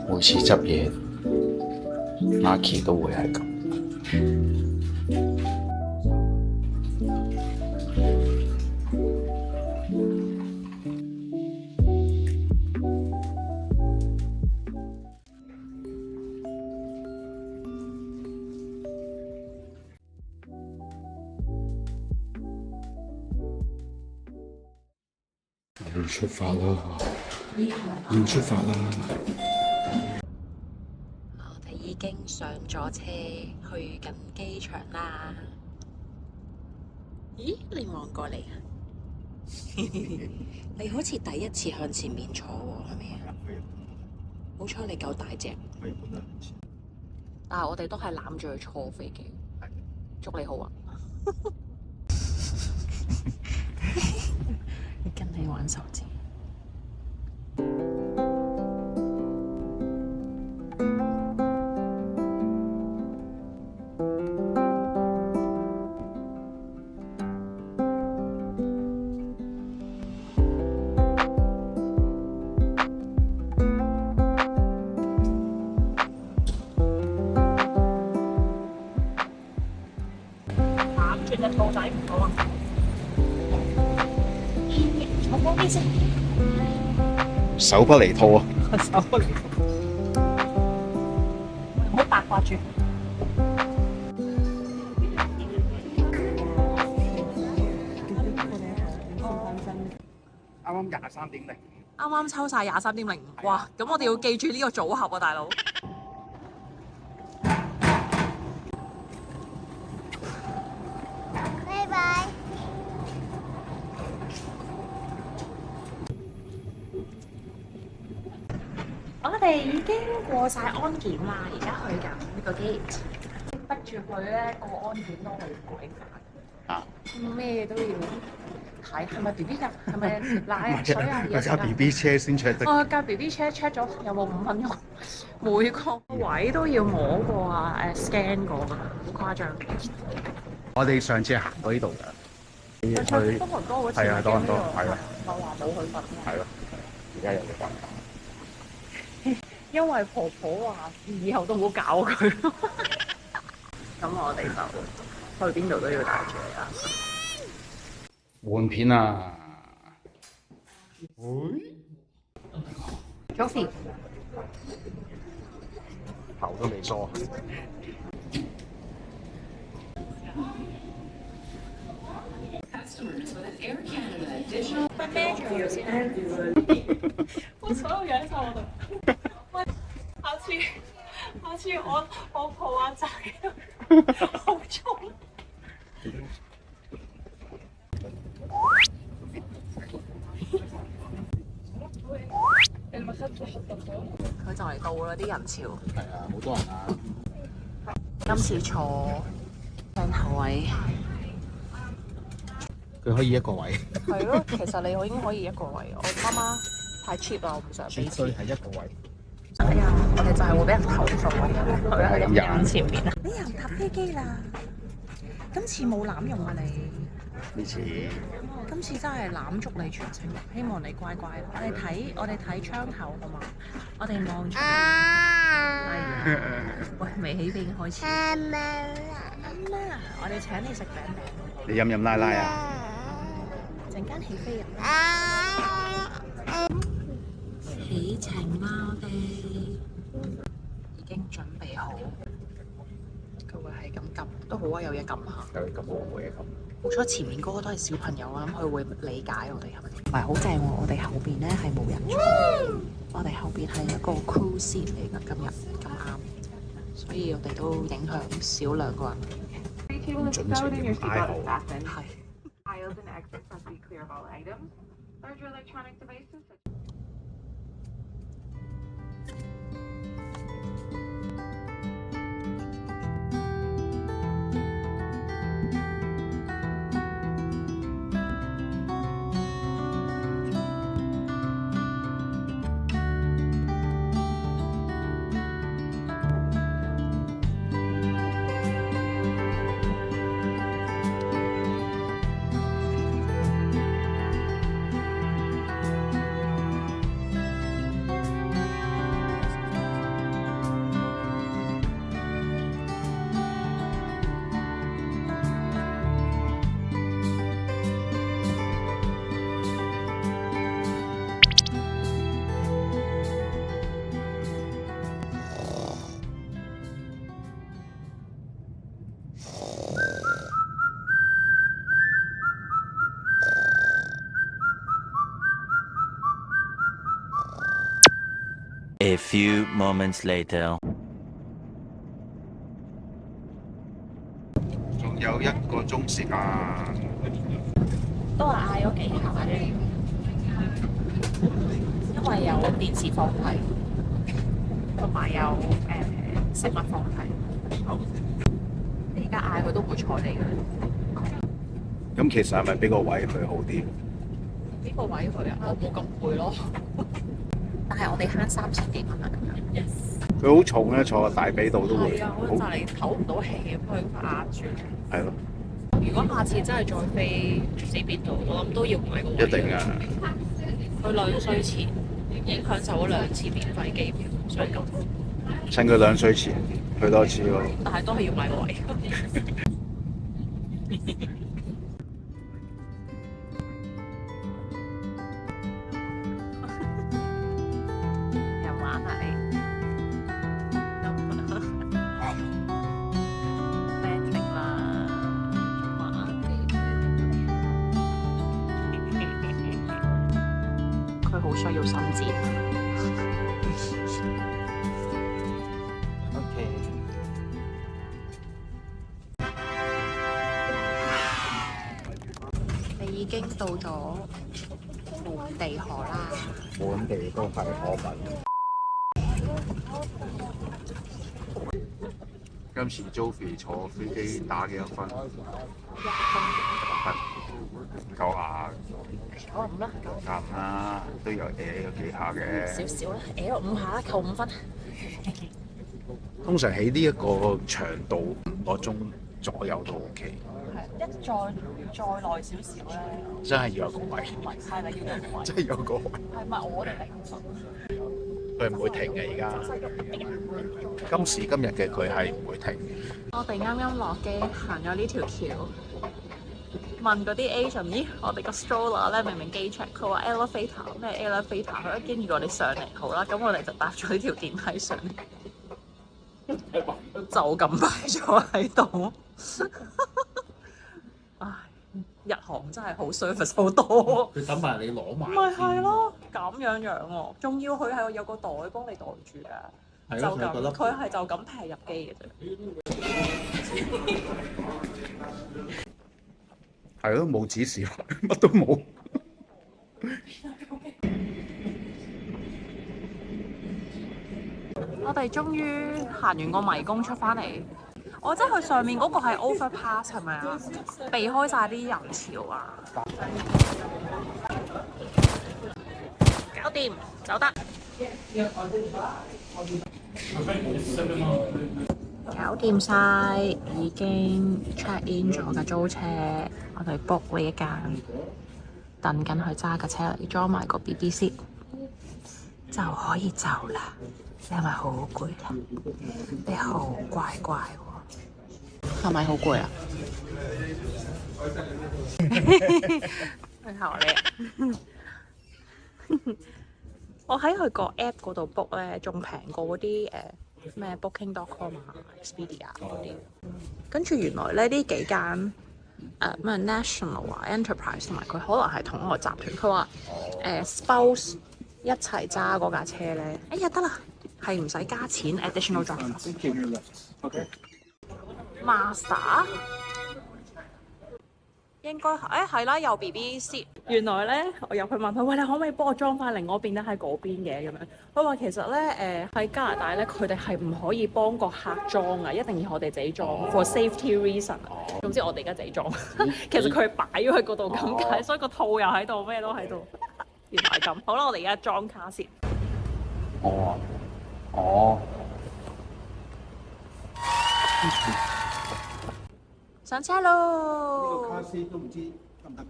每次執嘢，Marky 都會係咁。要出發啦！要出發啦！我哋已經上咗車，去緊機場啦。咦？你望過嚟啊？你好似第一次向前面坐喎，係咪啊？好彩你夠大隻。但係我哋都係攬住佢坐飛機。祝你好啊！跟你玩手指。攬住隻兔仔唔好啊！我幫你先。手不離兔啊！手不離兔，唔好八卦住。啱啱23.0，啱啱抽晒23.05，哇！咁我哋要記住呢個組合啊，大佬。拜拜。我哋已經過晒安檢啦，而家去緊呢個 gate，逼住佢咧過安檢都好鬼煩。啊！咩都要睇，係咪 B B 㗎？係咪奶啊、水啊、嘢食啊？架 B B 車先 check 得。架 B B 車 check 咗有冇5分鐘？每個位都要摸過啊，scan 過㗎，好誇張。我哋上次行過呢度㗎，去多倫多嗰次係啊，多倫多係咯，我話冇去瞓。係咯，而家有冇瞓？因為婆婆話以後都唔好搞佢。咁我哋就去邊度都要帶住你啦。換片啊！喂 Joey，頭都未梳。咩仲要先？我所有嘢喺晒我度。喂，下次我抱阿仔，好重。佢就嚟到啦，啲人潮。係啊，好多人啊！今次坐正頭位。佢可以一個位。係咯，其實你已經可以一個位。我媽媽太 cheap 啦，我唔想俾錢。絕對係一個位。哎呀，我哋就係會俾人投訴喺入人前面啊！你又搭飛機啦？今次冇濫用啊你？呢次今次真係攬足你全程，希望你乖乖。我哋睇窗口好嘛？我哋望住。喂，未起飛已經開始。我哋請你食餅餅。你飲唔飲奶奶啊？陣間起飛啊！起程啦，我哋已經準備好。佢會係咁撳，都好啊，有嘢撳下。有咁好嘅咁。好彩前面嗰個都係小朋友，我諗佢會理解我哋係咪？唔係好正喎，我哋後邊咧係冇人坐，我哋後邊係一個 crew seat 嚟㗎，今日咁啱，所以我哋都影響少2個人。準時挨後。係。A few moments later. 仲有1個鐘時間。都係嗌咗幾下啫，因為有電視放題，同埋有食物放題。你而家嗌佢都唔會睬你嘅。咁其實係咪俾個位佢好啲？呢個位佢啊，我冇咁攰咯。但係我哋慳3000幾蚊啊咁樣。Yes。佢好重咧，坐個大髀度都會係啊，我就嚟唞唔到氣咁，佢壓住。係咯，如果下次真係再飛唔知邊度，我諗都要買個位。一定啊！佢2歲前已經享受咗2次免費機票，所以咁。趁佢2歲前去多次咯。但係都係要買個位。又玩下你。landing 啦，佢好需要伸展。OK。你已經到咗滿地可啦，滿地都係可品。今次 Joey 坐飛機打幾多分？100分，夠下。95啦， 95啦，都有幾下嘅。少少啦，5下啦，扣5分。通常喺呢一個長度5個鐘左右都 OK。係，再耐少少咧，真係要有個位。係啦，要有個位。真係有個位。係咪我哋凌晨？佢唔會停嘅而家。今時今日嘅佢係唔會停嘅。我哋啱啱落機行咗呢條橋，問嗰啲 agent， 咦，我哋個 stroller 咧明明機 check， 佢話 elevator 咩 elevator， 佢一跟住我哋上嚟，好啦，咁我哋就搭咗呢條電梯上嚟，就咁擺咗喺度。唉，日航真係好 service 好多。佢等埋你攞埋。咪係咯，咁樣喎，仲要佢係有個袋幫你袋住㗎。就咁，佢係就咁劈入機嘅啫。係咯，冇指示，乜都冇。我哋終於行完個迷宮出翻嚟。我即係佢上面嗰個係 overpass 係咪啊？避開晒啲人潮啊！搞掂，走得。搞掂晒，已經 check in 咗架租車，我哋 book 呢一間，等緊佢揸架車嚟裝埋個 BB seat，就可以走啦。你係咪好攰啊？你好乖乖喎，係咪好攰啊？你好叻！我喺佢個 app 嗰度 book 咧，仲平過嗰啲咩 Booking.com 啊、Expedia 嗰啲。跟住原來咧呢幾間咩 National 啊、Enterprise 同埋佢可能係同一個集團。佢話spouse 一齊揸嗰架車咧，哎呀得啦，係唔使加錢 additional driver。Master 應該係啦，有 BB seat。原來咧，我入去問佢：喂，你可唔可以幫我裝翻另外一邊咧？喺嗰邊嘅咁樣。佢話其實咧，喺加拿大咧，佢哋係唔可以幫個客裝啊，一定要我哋自己裝，for safety reason。總之我哋而家自己裝。其實佢擺咗喺嗰度咁解，所以個套又喺度，咩都喺度。原來係咁。好啦，我哋而家裝卡先。哦。上車咯！呢個卡司都唔知得唔得嘅。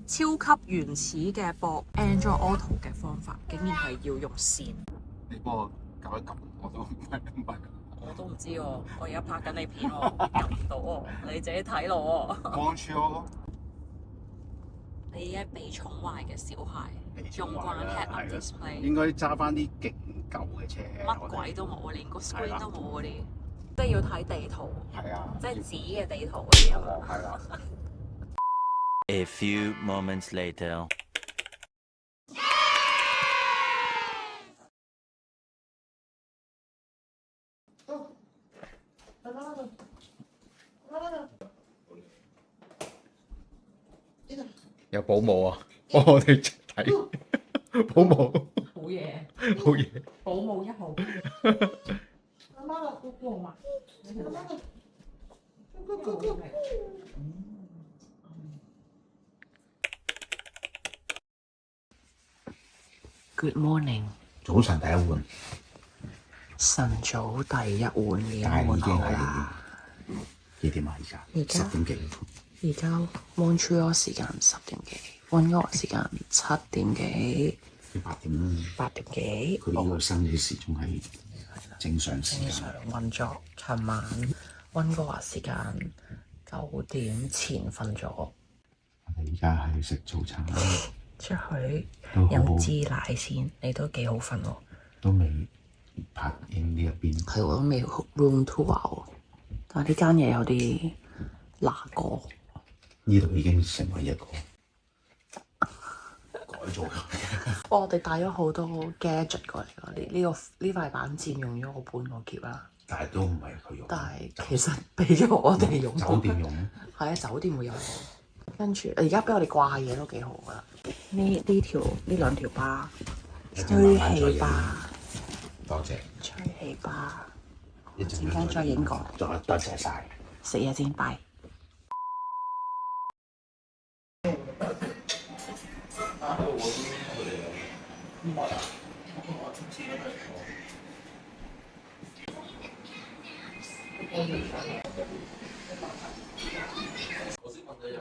超級原始嘅播 Android Auto 嘅方法，竟然係要用線。你幫我撳一撳，我都唔係。我都唔知喎，我而家拍緊你片喎，撳唔到喎，你自己睇咯喎。望住我咯。你一被寵壞嘅小孩，用慣 Head-Up Display，應該揸翻啲勁舊嘅車。乜鬼都冇，連個 screen 都冇嗰啲。即係要睇地圖，係啊，即係紙嘅地圖嗰啲啊。係啦。A few moments later. 有保姆啊！我哋睇保姆，好嘢，好嘢。保姆1號。阿媽落個過嘛？ Good morning，早晨第一碗，晨早第一碗已經但係已經換好啦。係幾點啊？而家10點幾。而家 Montreal 時間10點幾，溫哥華時間7點幾， 8點啦。 8點幾。佢呢個生理時鐘係正常時間。正常運作。尋晚溫哥華時間9點前瞓咗，我哋而家係食早餐，出去都好好飲支奶先，你都幾好瞓喎。都未拍影呢一邊。係喎，都未 room tour 喎，但係呢間嘢有啲嗱過。呢度已經成為一個改造嘅。我哋帶咗好多 gadget 過嚟㗎，呢塊板佔用咗我半個篋啦。但係都唔係佢用。但係其實俾咗我哋用。酒店用。係啊，酒店會有。跟住而家俾我哋掛嘢都幾好㗎。呢兩條巴，吹氣巴。多謝。吹氣巴。一陣間再影過。多謝晒。食嘢先，拜。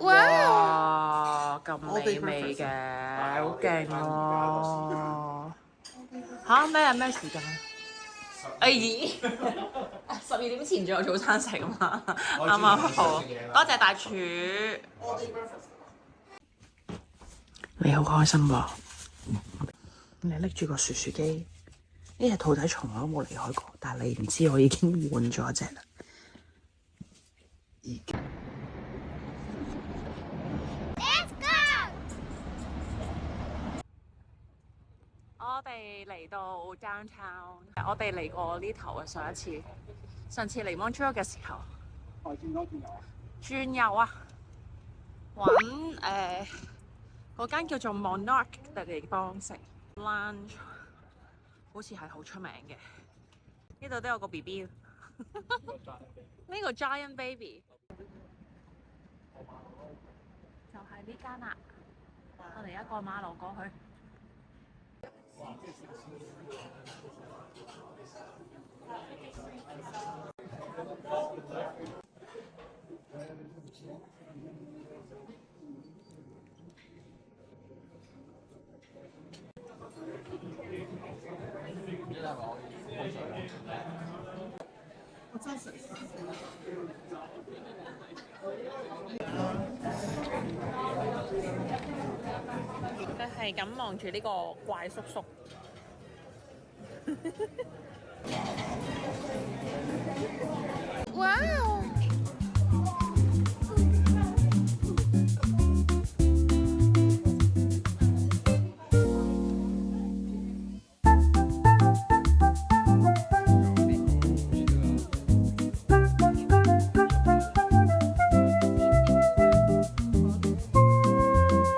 哇！咁美味嘅，好勁喎！嚇咩時間？12點前仲有早餐食啊嘛，啱啱好。多謝大廚。你好開心喎！你拎住個薯薯機，呢隻兔仔從來都冇離開過，但係你唔知我已經換咗一隻啦。我哋嚟到 downtown， 我哋嚟過呢頭嘅上次嚟 Montreal 嘅時候，轉右啊，揾嗰間叫做 Monarch 嘅地方食 lunch， 好似係好出名嘅。呢度都有個 BB， 呢個 Giant Baby 就係呢間啦。我哋一個馬路過去。佢係咁望住呢個怪叔叔。哇！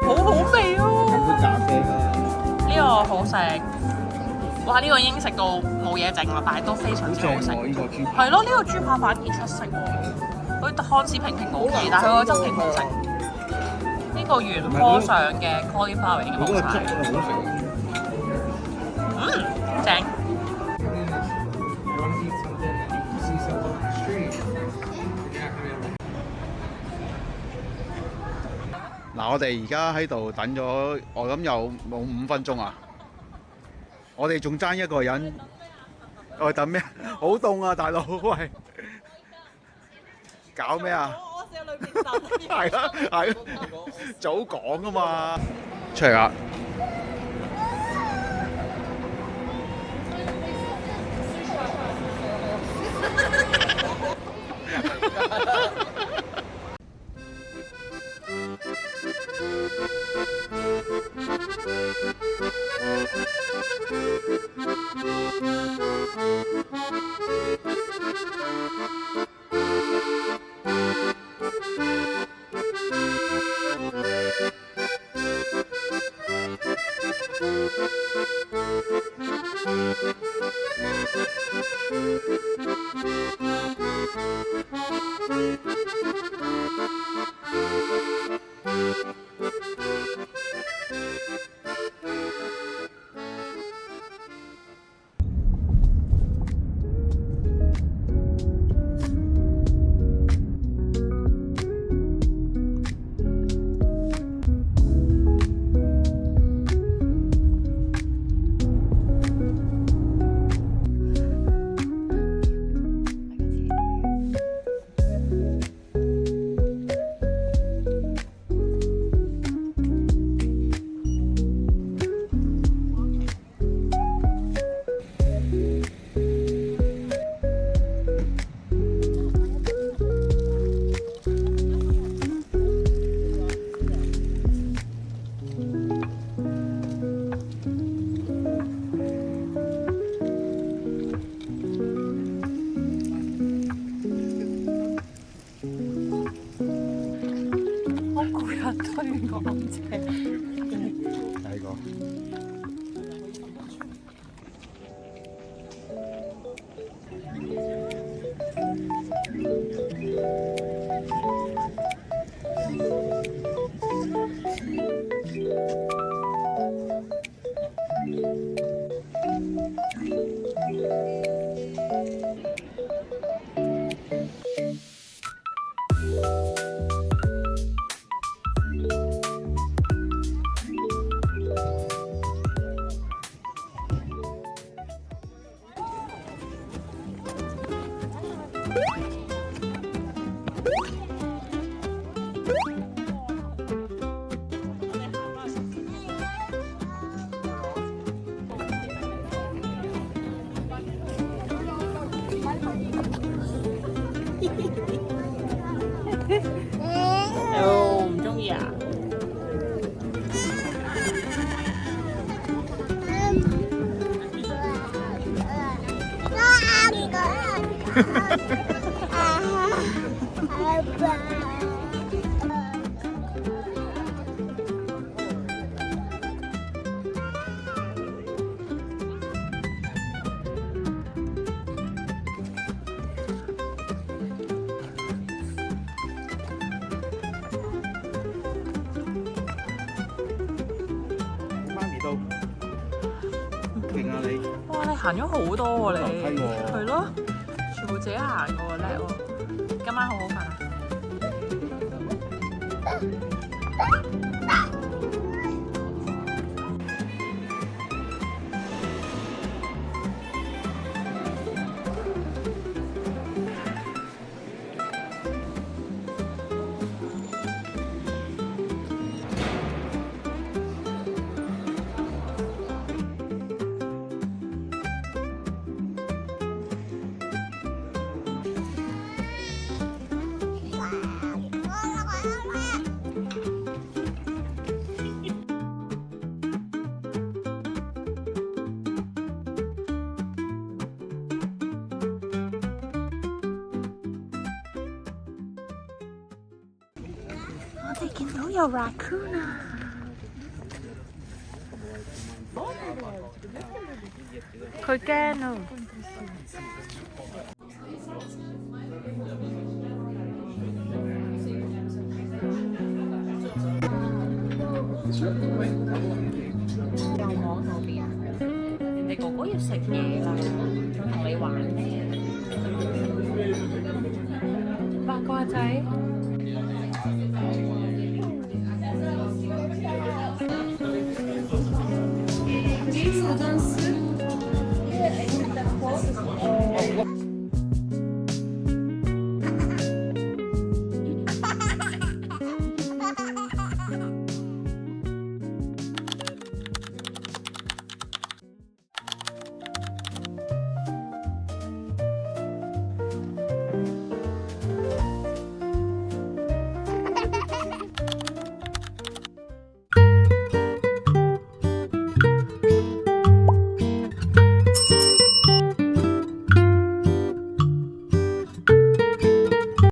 好好味啊！呢個好食。哇！呢個已經食到冇嘢剩啦，但係都非常之好食。係咯，呢個豬扒反而出色喎。佢看似平平無奇，但係佢個質地好食。呢個原坡上嘅 cauliflower 已經冇晒。正。嗱，我哋而家喺度等咗，我諗有冇5分鐘啊！我哋仲爭一個人，我哋等咩？好凍啊，大佬！喂，搞咩啊？我試下裏邊等。係啦，係早講啊嘛！出嚟啦！好攰啊！推個車。睇過。哦，唔中意啊？媽咪都勁啊你！哇！你行咗好多喎、樓梯你喎係咯，全部自己行嘅喎，叻喎！今晚好好瞓啊！我哋見到有 raccoon 啊！佢驚啊！又往後邊，人哋哥哥要食嘢啦，仲同你玩咩？八卦仔。